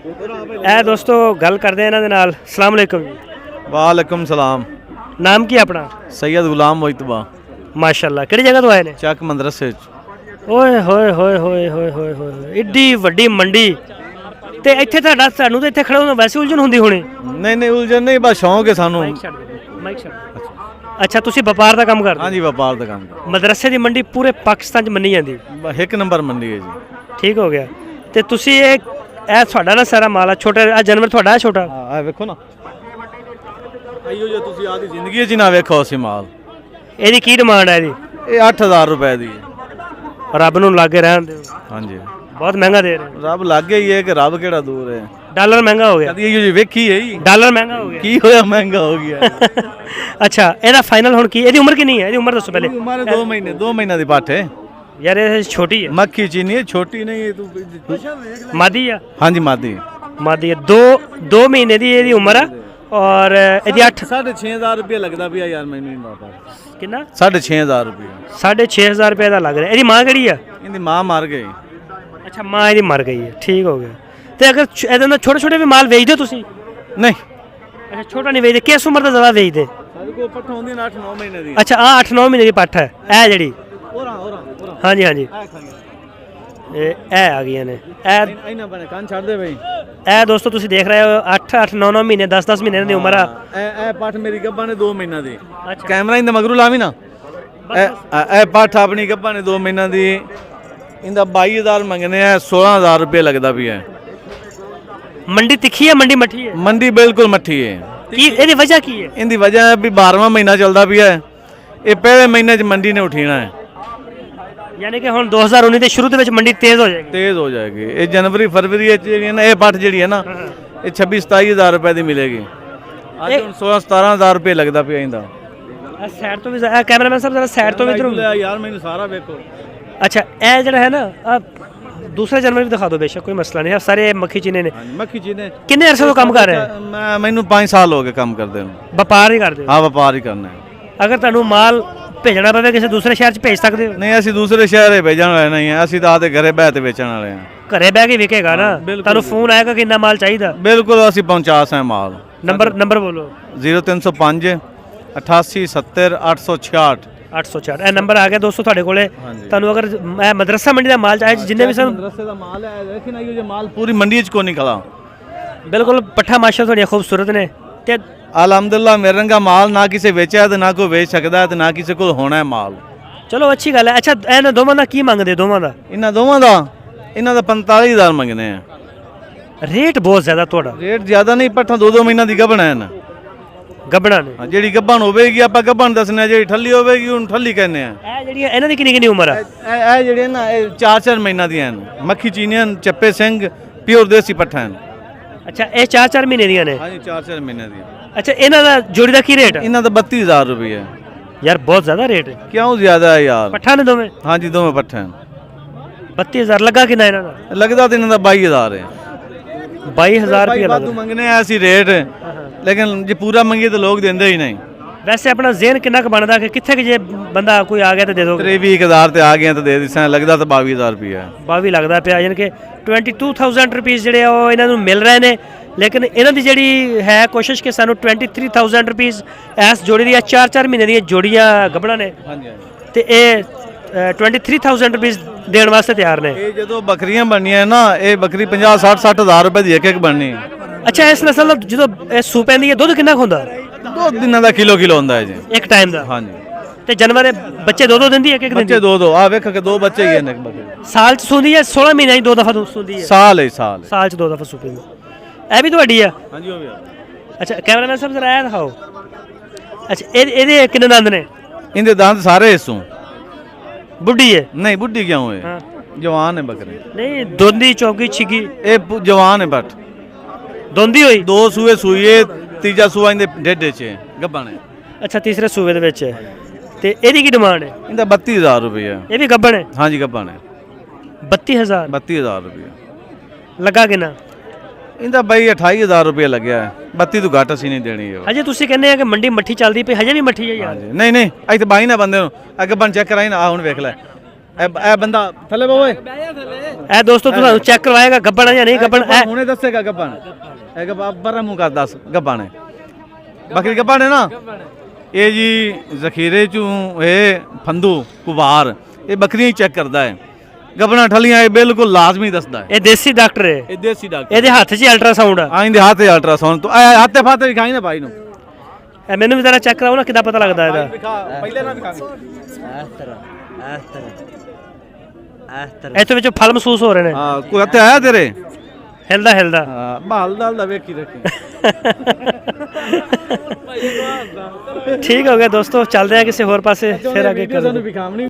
ਇਹ ਦੋਸਤੋ ਗੱਲ ਕਰਦੇ ਇਹਨਾਂ ਦੇ ਨਾਲ। ਸਲਾਮ ਅਲੈਕੁਮ ਜੀ। ਵਾਲੇਕੁਮ ਸਲਾਮ। ਨਾਮ ਕੀ ਆਪਣਾ? ਸੈयद ਗੁਲਾਮ ਮੋਇਤਬਾ। ਮਾਸ਼ਾਅੱਲਾ। ਕਿਹੜੀ ਜਗ੍ਹਾ ਤੋਂ ਆਏ ਨੇ? ਚੱਕ ਮਦਰਸੇ ਚ। ਓਏ ਹੋਏ ਹੋਏ ਹੋਏ ਹੋਏ ਹੋਏ ਹੋਏ, ਏਡੀ ਵੱਡੀ ਮੰਡੀ ਤੇ ਇੱਥੇ ਤੁਹਾਡਾ ਸਾਨੂੰ ਤਾਂ ਇੱਥੇ ਖੜਾ ਹੋਣਾ ਵੈਸੇ ਉਲਝਣ ਹੁੰਦੀ ਹੋਣੀ? ਨਹੀਂ ਉਲਝਣ ਨਹੀਂ, ਬਸ ਸ਼ੌਂਕ ਹੈ ਸਾਨੂੰ। ਅੱਛਾ, ਤੁਸੀਂ ਵਪਾਰ ਦਾ ਕੰਮ ਕਰਦੇ? ਹਾਂਜੀ, ਵਪਾਰ ਦਾ ਕੰਮ। ਮਦਰਸੇ ਦੀ ਮੰਡੀ ਪੂਰੇ ਪਾਕਿਸਤਾਨ 'ਚ ਮੰਨੀ ਜਾਂਦੀ? ਇੱਕ ਨੰਬਰ ਮੰਡੀ ਹੈ ਜੀ। ਠੀਕ ਹੋ ਗਿਆ। ਤੇ ਤੁਸੀਂ ਇਹ ਤੁਹਾਡਾ ਨਾ ਸਾਰਾ ਮਾਲ ਆ ਛੋਟਾ, ਆ ਜਾਨਵਰ ਤੁਹਾਡਾ ਹੈ ਛੋਟਾ? ਹਾਂ, ਵੇਖੋ ਨਾ, ਆਈਓ ਜੇ ਤੁਸੀਂ ਆਦੀ ਜ਼ਿੰਦਗੀ 'ਚ ਨਾ ਵੇਖੋ ਅਸੀਂ ਮਾਲ। ਇਹਦੀ ਕੀ ਡਿਮਾਂਡ ਹੈ ਇਹਦੀ? ਇਹ 8000 ਰੁਪਏ ਦੀ ਹੈ। ਰੱਬ ਨੂੰ ਲਾਗੇ ਰਹਿਣ ਦਿਓ। ਹਾਂਜੀ, ਬਹੁਤ ਮਹਿੰਗਾ ਦੇ ਰਹੇ। ਰੱਬ ਲਾਗੇ ਹੀ ਹੈ ਕਿ ਰੱਬ ਕਿਹੜਾ ਦੂਰ ਹੈ? ਡਾਲਰ ਮਹਿੰਗਾ ਹੋ ਗਿਆ। ਕਦੀ ਆਈਓ ਜੀ ਵੇਖੀ ਹੈ ਜੀ, ਡਾਲਰ ਮਹਿੰਗਾ ਹੋ ਗਿਆ। ਕੀ ਹੋਇਆ? ਮਹਿੰਗਾ ਹੋ ਗਿਆ। ਅੱਛਾ, ਇਹਦਾ ਫਾਈਨਲ ਹੁਣ ਕੀ? ਇਹਦੀ ਉਮਰ ਕਿੰਨੀ ਹੈ? ਇਹਦੀ ਉਮਰ ਦੱਸੋ ਪਹਿਲੇ। ਉਮਰ 2 ਮਹੀਨੇ, 2 ਮਹੀਨਾ ਦੀ ਪੱਠ ਹੈ ਯਾਰ। ਇਹ ਛੋਟੀ ਹੈ। ਮੱਖੀ ਚੀਨੀ ਹੈ, ਛੋਟੀ ਨਹੀਂ ਹੈ। ਤੂੰ ਮਾਦੀ ਆ? ਹਾਂਜੀ, ਮਾਦੀ ਹੈ। 2 ਮਹੀਨੇ ਦੀ ਇਹਦੀ ਉਮਰ ਆ। ਔਰ ਇਹਦੀ 6500 ਰੁਪਏ ਲੱਗਦਾ ਪਿਆ ਯਾਰ ਮੈਨੂੰ। ਕਿੰਨਾ? 6500 ਰੁਪਏ। 6500 ਰੁਪਏ ਦਾ ਲੱਗ ਰਿਹਾ। ਇਹਦੀ ਮਾਂ ਕਿਹੜੀ ਆ? ਇਹਦੀ ਮਾਂ ਮਰ ਗਈ। ਅੱਛਾ, ਮਾਂ ਇਹਦੀ ਮਰ ਗਈ ਹੈ। ਠੀਕ ਹੋ ਗਿਆ। ਤੇ ਅਗਰ ਇਹਦੇ ਨਾਲ ਛੋਟੇ ਛੋਟੇ ਵੀ ਮਾਲ ਵੇਚਦੇ ਤੁਸੀਂ? ਨਹੀਂ। ਅੱਛਾ, ਛੋਟਾ ਨਹੀਂ ਵੇਚਦੇ। ਕਿਸ ਉਮਰ ਦਾ ਜ਼ਿਆਦਾ ਵੇਚਦੇ? ਸਾਡੇ ਕੋਲ ਪੱਠ ਹੁੰਦੀ 8-9 ਮਹੀਨੇ ਦੀ। ਅੱਛਾ, ਆ 8-9 ਮਹੀਨੇ ਦੀ ਪੱਠ ਹੈ ਇਹ ਜਿਹੜੀ? ਹਾਂਜੀ ਹਾਂਜੀ, ਇਹ ਆ ਗਈਆਂ ਨੇ। ਇਹਨਾਂ ਬਣੇ ਕੰਨ ਛੱਡ ਦੇ ਬਈ। ਇਹ ਦੋਸਤੋ ਤੁਸੀਂ ਦੇਖ ਰਹੇ ਹੋ 8-9 ਮਹੀਨੇ 10 ਮਹੀਨੇ ਦੀ ਉਮਰ ਆ। ਇਹ ਪੱਠ ਮੇਰੀ ਗੱਭਾ ਨੇ 2 ਮਹੀਨਾ ਦੀ। ਕੈਮਰਾ ਇਹਦੇ ਮਗਰੂ ਲਾਵੀ ਨਾ। ਇਹ ਪੱਠ ਆਪਣੀ ਗੱਭਾ ਨੇ 2 ਮਹੀਨਾ ਦੀ। ਇਹਦਾ 22000 ਮੰਗਨੇ ਆ। 16000 ਰੁਪਏ ਲੱਗਦਾ ਪਿਆ। ਮੰਡੀ ਤਿੱਖੀ ਹੈ ਮੰਡੀ ਮੱਠੀ ਹੈ? ਮੰਡੀ ਬਿਲਕੁਲ ਮੱਠੀ ਹੈ। ਕੀ ਇਹਦੀ ਵਜ੍ਹਾ ਕੀ ਹੈ? ਇਹਦੀ ਵਜ੍ਹਾ ਹੈ ਵੀ 12ਵਾਂ ਮਹੀਨਾ ਚੱਲਦਾ ਪਿਆ। ਇਹ ਪਹਿਲੇ ਮਹੀਨੇ 'ਚ ਮੰਡੀ ਨੇ ਉਠੀਣਾ ਹੈ। ਯਾਨੀ ਕਿ ਹੁਣ 2019 ਦੇ ਸ਼ੁਰੂ ਦੇ ਵਿੱਚ ਮੰਡੀ ਤੇਜ਼ ਹੋ ਜਾਏਗੀ। ਇਹ ਜਨਵਰੀ ਫਰਵਰੀ ਵਿੱਚ ਜਿਹੜੀ ਨਾ ਇਹ ਪੱਠ ਜਿਹੜੀ ਹੈ ਨਾ, ਇਹ 26-27000 ਰੁਪਏ ਦੀ ਮਿਲੇਗੀ। ਅੱਜ ਹੁਣ 16-17000 ਰੁਪਏ ਲੱਗਦਾ ਪਿਆ ਇਹਦਾ। ਸਾਈਡ ਤੋਂ ਵੀ ਕੈਮਰਾਮੈਨ ਸਾਹਿਬ ਜ਼ਰਾ ਸਾਈਡ ਤੋਂ ਵੀ ਇਧਰੋਂ ਯਾਰ ਮੈਨੂੰ ਸਾਰਾ ਵੇਖੋ। ਅੱਛਾ, ਇਹ ਜਿਹੜਾ ਹੈ ਨਾ ਦੂਸਰਾ ਜਾਨਵਰ ਵੀ ਦਿਖਾ ਦਿਓ ਬੇਸ਼ੱਕ, ਕੋਈ ਮਸਲਾ ਨਹੀਂ। ਸਾਰੇ ਮੱਖੀ ਚੀਨੇ ਨੇ। ਮੱਖੀ ਚੀਨੇ ਕਿੰਨੇ ਅਰਸੇ ਤੋਂ ਕੰਮ ਕਰ ਰਹੇ ਹੋ? ਮੈਨੂੰ 5 ਸਾਲ ਹੋ ਗਏ ਕੰਮ ਕਰਦੇ ਨੂੰ। ਵਪਾਰ ਹੀ ਕਰਦੇ ਹੋ? ਹਾਂ, ਵਪਾਰ ਹੀ ਕਰਨਾ ਹੈ। ਅਗਰ ਤੁਹਾਨੂੰ ਮਾਲ ਭੇਜਣਾ ਪਵੇ ਕਿਸੇ ਦੂਸਰੇ ਸ਼ਹਿਰ 'ਚ ਭੇਜ ਸਕਦੇ ਹੋ? ਨਹੀਂ, ਅਸੀਂ ਦੂਸਰੇ ਸ਼ਹਿਰ ਭੇਜਣ ਵਾਲੇ ਨਹੀਂ ਹਾਂ। ਅਸੀਂ ਤਾਂ ਆਦੇ ਘਰੇ ਬਹਿ ਤੇ ਵੇਚਣ ਵਾਲੇ ਹਾਂ। ਘਰੇ ਬਹਿ ਕੇ ਵਿਕੇਗਾ ਨਾ? ਤੁਹਾਨੂੰ ਫੋਨ ਆਏਗਾ ਕਿ ਇੰਨਾ ਮਾਲ ਚਾਹੀਦਾ? ਬਿਲਕੁਲ, ਅਸੀਂ ਪਹੁੰਚਾ ਸਕਦੇ ਮਾਲ। ਨੰਬਰ ਬੋਲੋ। 0305 88 70 866। 804 ਇਹ ਨੰਬਰ ਆ ਗਿਆ ਦੋਸਤੋ ਤੁਹਾਡੇ ਕੋਲੇ। ਤੁਹਾਨੂੰ ਅਗਰ ਮਦਰਸਾ ਮੰਡੀ ਦਾ ਮਾਲ ਚਾਹੇ ਜਿੰਨੇ ਵੀ ਸਾਨੂੰ ਮਦਰਸੇ ਦਾ ਮਾਲ ਹੈ, ਦੇਖੀ ਨਾ ਇਹ ਮਾਲ ਪੂਰੀ ਮੰਡੀ 'ਚ ਕੋਈ ਨਹੀਂ ਖੜਾ। ਬਿਲਕੁਲ ਪੱਠਾ ਮਾਸ਼ਾ ਤੁਹਾਡੀਆਂ ਖੂਬਸੂਰਤ ਨੇ। ਤੇ ਅਲਹਮਦੁਲਿਲਾ ਮੇਰੇ ਰੰਗਾ ਮਾਲ ਨਾ ਕਿਸੇ ਵੇਚਿਆ ਤੇ ਨਾ ਕੋਈ ਵੇਚ ਸਕਦਾ ਤੇ ਨਾ ਕਿਸੇ ਕੋਲ ਹੋਣਾ ਹੈ ਮਾਲ। ਚਲੋ ਅੱਛੀ ਗੱਲ ਹੈ। ਅੱਛਾ, ਇਹਨਾਂ ਦੋਵਾਂ ਦਾ ਕੀ ਮੰਗਦੇ? ਦੋਵਾਂ ਦਾ? ਇਹਨਾਂ ਦਾ 45000 ਮੰਗਨੇ ਆ। ਰੇਟ ਬਹੁਤ ਜ਼ਿਆਦਾ ਤੁਹਾਡਾ। ਰੇਟ ਜ਼ਿਆਦਾ ਨਹੀਂ, ਪੱਠਾ 2-2 ਮਹੀਨਾ ਦੀ ਗੱਭਣ ਹੈ ਨਾ। ਗੱਭਣਾ ਨੇ? ਜਿਹੜੀ ਗੱਭਣ ਹੋਵੇਗੀ ਆਪਾਂ ਗੱਭਣ ਦੱਸਣਾ, ਜਿਹੜੀ ਠੱਲੀ ਹੋਵੇਗੀ ਉਹਨੂੰ ਠੱਲੀ ਕਹਿੰਦੇ ਆ। ਇਹ ਜਿਹੜੀਆਂ ਇਹਨਾਂ ਦੀ ਕਿੰਨੀ ਮੂਮਰ ਆ? ਇਹ ਜਿਹੜੀਆਂ ਨਾ ਇਹ 4-4 ਮਹੀਨਾ ਦੀਆਂ ਨੇ। ਮੱਖੀ ਚੀਨੀਆਂ, ਚੱਪੇ ਸਿੰਘ, ਪਿਓਰ ਦੇਸੀ ਪੱਠਾ ਹਨ। ਅੱਛਾ, ਇਹ 4-4 ਮਹੀਨੇ ਦੀਆਂ ਨੇ? ਹਾਂਜੀ, 4-4 ਮਹੀਨੇ ਦੀਆਂ। ਅੱਛਾ, ਇਹਨਾਂ ਦਾ ਜੋੜੀ ਦਾ ਕੀ ਰੇਟ ਹੈ? ਇਹਨਾਂ ਦਾ 32000 ਰੁਪਏ। ਯਾਰ ਬਹੁਤ ਜ਼ਿਆਦਾ ਰੇਟ ਹੈ। ਕਿਉਂ ਜ਼ਿਆਦਾ ਹੈ ਯਾਰ? ਪੱਠਾ ਨੇ ਦੋਵੇਂ? ਹਾਂਜੀ, ਦੋਵੇਂ ਪੱਠੇ ਹਨ। 32000 ਲੱਗਾ ਕਿੰਨਾ ਇਹਨਾਂ ਦਾ? ਲੱਗਦਾ ਤੇ ਇਹਨਾਂ ਦਾ 22000 ਹੈ। 22000 ਰੁਪਏ ਵਾਧੂ ਮੰਗਨੇ ਆ ਅਸੀਂ ਰੇਟ, ਲੇਕਿਨ ਜੇ ਪੂਰਾ ਮੰਗੀਏ ਤਾਂ ਲੋਕ ਦਿੰਦੇ ਹੀ ਨਹੀਂ। ਵੈਸੇ ਆਪਣਾ ਜ਼ਿਹਨ ਕਿੰਨਾ ਕੁ ਬਣਦਾ ਕਿ ਕਿੱਥੇ ਕਿ ਜੇ ਬੰਦਾ ਕੋਈ ਆ ਗਿਆ ਤਾਂ ਦੇ ਦੋਗੇ? 23,000 ਤੇ ਆ ਗਿਆ ਤਾਂ ਦੇ ਦਿੱਤਾ। ਲੱਗਦਾ ਤਾਂ 22000 ਰੁਪਏ। 22 ਲੱਗਦਾ ਪਿਆ। ਯਾਨੀ ਕਿ 22000 ਰੁਪਏ ਜਿਹੜੇ ਉਹ ਇਹਨਾਂ ਨੂੰ ਮਿਲ ਰਹੇ ਨੇ। ਲੇਕਿਨ ਇਹਨਾਂ ਦੀ ਜਿਹੜੀ ਹੈ ਕੋਸ਼ਿਸ਼ ਕਿ ਸਾਨੂੰ 23000 ਰੁਪਏ ਇਸ ਜੋੜੀ ਦੀ 4-4 ਮਹੀਨੇ ਦੀਆਂ ਜੋੜੀਆਂ ਗੱਭਣਾ ਨੇ। ਤੇ ਇਹ 23000 ਰੁਪਏ ਦੇਣ ਵਾਸਤੇ ਤਿਆਰ ਨੇ। ਇਹ ਜਦੋਂ ਬੱਕਰੀਆਂ ਬਣਨੀਆਂ ਨਾ, ਇਹ ਬੱਕਰੀ 50-60-60000 ਰੁਪਏ ਦੀ ਇੱਕ ਬਣਨੀ। ਅੱਛਾ, ਇਸ ਨਸਲ ਦਾ ਜਦੋਂ ਇਹ ਸੂ ਪੈਂਦੀ ਹੈ ਦੁੱਧ ਕਿੰਨਾ ਹੁੰਦਾ? 2 ਦਿਨਾਂ ਦਾ ਕਿਲੋ ਹੁੰਦਾ ਹੈ ਜੀ, ਇੱਕ ਟਾਈਮ ਦਾ। ਹਾਂਜੀ। ਤੇ ਜਾਨਵਰ ਬੱਚੇ 2 ਦਿੰਦੀ ਹੈ ਕਿ ਇੱਕ ਦਿੰਦੀ? ਬੱਚੇ 2 ਆ ਵੇਖ ਕੇ 2 ਬੱਚੇ ਹੀ ਨੇ। ਸਾਲ ਚ ਸੂੰਦੀ ਹੈ? 16 ਮਹੀਨਿਆਂ ਚ 2 ਦਫਾ ਸੂੰਦੀ ਹੈ? ਸਾਲ ਚ 2 ਦਫਾ ਸੂ ਪੈਂਦੀ। ਇਹ ਵੀ ਤੁਹਾਡੀ ਆ? ਹਾਂਜੀ, ਉਹ ਵੀ ਆ। ਅੱਛਾ, ਕੈਮਰਾਮੈਨ ਸਾਹਿਬ ਜ਼ਰਾ ਇਹ ਦਿਖਾਓ। ਅੱਛਾ, ਇਹਦੇ ਕਿੰਨੇ ਦੰਦ ਨੇ? ਇਹਦੇ ਦੰਦ ਸਾਰੇ ਇਸੋਂ। ਬੁੱਢੀ ਹੈ? ਨਹੀਂ, ਬੁੱਢੀ ਕਿਉਂ ਹੈ? ਜਵਾਨ ਹੈ ਬੱਕਰੀ। ਨਹੀਂ, ਦੋਂਦੀ ਚੌਗੀ ਛਿੱਗੀ? ਇਹ ਜਵਾਨ ਹੈ ਬੱਟ। ਦੋਂਦੀ ਹੋਈ? 2 ਸੂਏ ਸੂਈਏ, ਤੀਜਾ ਸੂਆ ਇਹਦੇ ਢੇਡੇ 'ਚ ਗੱਭਣ ਹੈ। ਅੱਛਾ, ਤੀਸਰੇ ਸੂਏ ਦੇ ਵਿੱਚ ਹੈ। ਤੇ ਇਹਦੀ ਕੀ ਡਿਮਾਂਡ ਹੈ? ਇਹਦਾ 32000 ਰੁਪਏ। ਇਹ ਵੀ ਗੱਭਣ ਹੈ? ਹਾਂਜੀ, ਗੱਭਣ ਹੈ। 32000 ਰੁਪਏ ਲੱਗਾ ਕਿੰਨਾ? ਇਹਦਾ ਬਾਈ 28000 ਰੁਪਏ ਲੱਗਿਆ। 32 ਤੋਂ ਘੱਟ ਅਸੀਂ ਨਹੀਂ ਦੇਣੀ। ਹਜੇ ਤੁਸੀਂ ਕਹਿੰਦੇ ਆ ਕਿ ਮੰਡੀ ਮੱਠੀ ਚੱਲਦੀ ਪਈ, ਹਜੇ ਵੀ ਮੱਠੀ ਹੈ ਯਾਰ। ਨਹੀਂ, ਇੱਥੇ ਬਾਈ ਨਾ ਬੰਦੇ ਨੂੰ ਅੱਗੇ ਬਣ ਚੈੱਕ ਕਰਾਈ ਨਾ। ਹੁਣ ਵੇਖ ਲੈ, ਇਹ ਬੰਦਾ ਥੱਲੇ ਬੋਏ ਇਹ ਦੋਸਤੋ ਤੁਹਾਨੂੰ ਚੈੱਕ ਕਰਵਾਏਗਾ ਗੱਬਣ ਹੈ ਜਾਂ ਨਹੀਂ ਗੱਬਣ ਹੁਣੇ ਦੱਸੇਗਾ ਗੱਬਣ ਇਹ ਗੱਬਾ ਬਰਾ ਮੂੰਹ ਕਰ ਦੱਸ ਗੱਬਣ ਹੈ ਬੱਕਰੀ ਗੱਬਣ ਹੈ ਨਾ ਇਹ ਜੀ ਜ਼ਖੀਰੇ ਚੋਂ ਇਹ ਫੰਦੂ ਕੁਵਾਰ ਇਹ ਬੱਕਰੀਆਂ ਚੈੱਕ ਕਰਦਾ ਹੈ ਗੱਬਣਾ ਠਲੀਆਂ ਇਹ ਬਿਲਕੁਲ ਲਾਜ਼ਮੀ ਦੱਸਦਾ ਹੈ ਇਹ ਦੇਸੀ ਡਾਕਟਰ ਹੈ ਇਹ ਦੇਸੀ ਡਾਕਟਰ ਇਹਦੇ ਹੱਥ 'ਚ ਅਲਟਰਾਸਾਊਂਡ ਆ ਆਇੰਦੇ ਹੱਥ 'ਚ ਅਲਟਰਾਸਾਊਂਡ ਤੋਂ ਹੱਥੇ ਫਾਤੇ ਵਿਖਾਈ ਨਾ ਭਾਈ ਨੂੰ ਇਹ ਮੈਨੂੰ ਵੀ ਜ਼ਰਾ ਚੈੱਕ ਕਰਾਓ ਨਾ ਕਿੱਦਾਂ ਪਤਾ ਲੱਗਦਾ ਇਹਦਾ ਪਹਿਲੇ ਨਾ ਵਿਖਾ ਇੱਥੇ ਵਿੱਚੋਂ ਫਲ ਮਹਿਸੂਸ ਹੋ ਰਹੇ ਨੇ ਹਾਂ ਕੋਈ ਹੱਥੇ ਆਇਆ ਤੇਰੇ ਹਿਲਦਾ ਹਾਂ ਬਹਾਲ ਦਾਲ ਦਾ ਵੇਖੀ ਰੱਖੀ ਠੀਕ ਹੋ ਗਿਆ ਦੋਸਤੋ ਚੱਲਦੇ ਆ ਕਿਸੇ ਹੋਰ ਪਾਸੇ ਫਿਰ ਅੱਗੇ ਸਾਨੂੰ ਵਿਖਾਵਣੀ